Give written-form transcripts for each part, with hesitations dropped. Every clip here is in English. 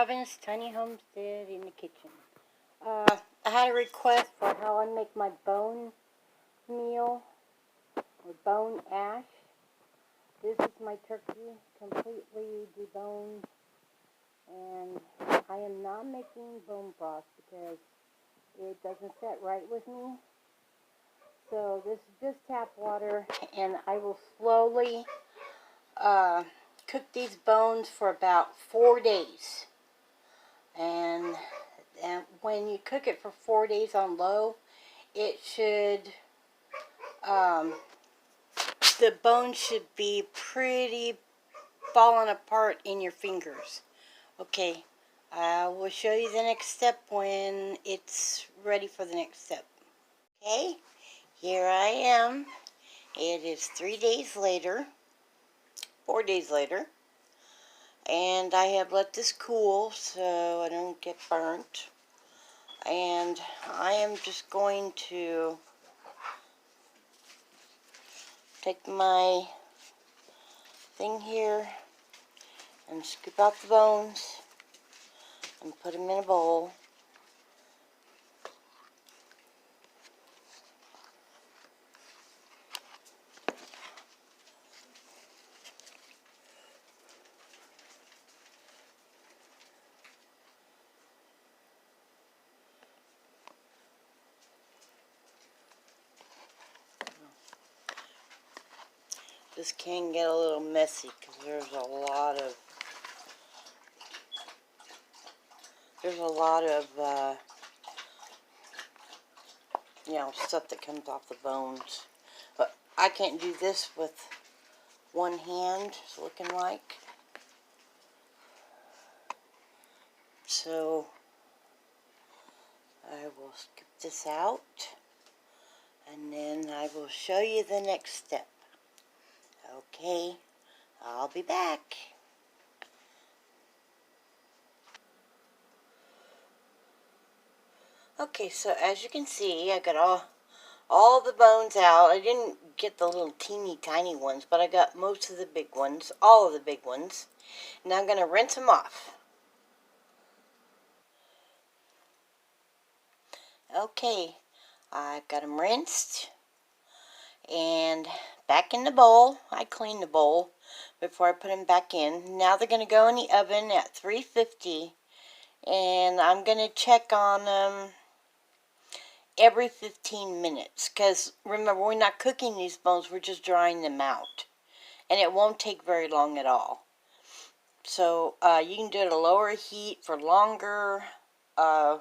Robin's Tiny Homestead in the kitchen. I had a request for how I make my bone meal, or bone ash. This is my turkey, completely deboned, and I am not making bone broth because it doesn't set right with me. So this is just tap water, and I will slowly cook these bones for about 4 days. And when you cook it for 4 days on low, it should, the bone should be pretty falling apart in your fingers. Okay, I will show you the next step when it's ready for the next step. Okay, here I am. It is 3 days later, 4 days later, and I have let this cool so I don't get burnt. And I am just going to take my thing here and scoop out the bones and put them in a bowl. This can get a little messy because there's a lot of you know, stuff that comes off the bones. But I can't do this with one hand, it's looking like. So I will scoop this out, and then I will show you the next step. Okay, I'll be back. Okay, so as you can see, I got all the bones out. I didn't get the little teeny tiny ones, but I got most of the big ones, all of the big ones. Now I'm going to rinse them off. Okay, I've got them rinsed and back in the bowl. I cleaned the bowl before I put them back in. Now they're going to go in the oven at 350, and I'm going to check on them every 15 minutes, because remember, we're not cooking these bones, we're just drying them out, and it won't take very long at all. So you can do it at a lower heat for longer. I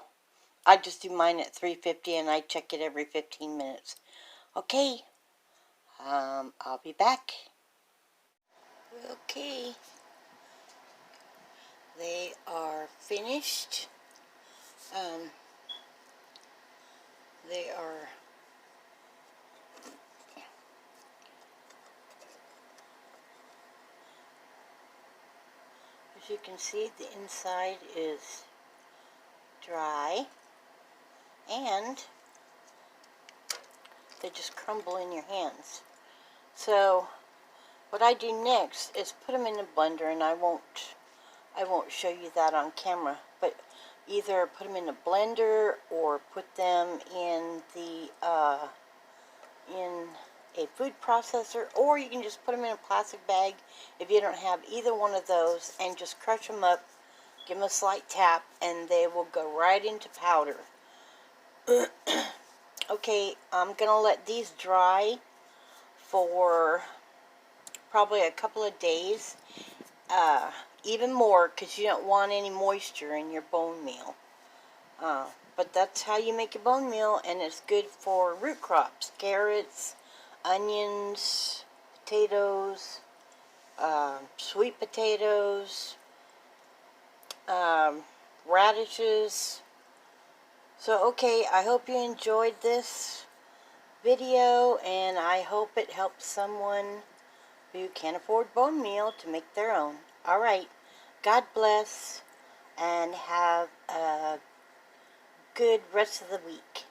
just do mine at 350, and I check it every 15 minutes. Okay, I'll be back. Okay, they are finished. They are as you can see, the inside is dry, and they just crumble in your hands. So what I do next is put them in the blender, and I won't show you that on camera, but either put them in a blender or put them in the in a food processor, or you can just put them in a plastic bag if you don't have either one of those, and just crush them up, give them a slight tap, and they will go right into powder. Okay, I'm gonna let these dry for probably a couple of days, even more, because you don't want any moisture in your bone meal. But that's how you make a bone meal, and it's good for root crops: carrots, onions, potatoes, sweet potatoes, radishes. So okay, I hope you enjoyed this video, and I hope it helps someone who can't afford bone meal to make their own. Alright, God bless, and have a good rest of the week.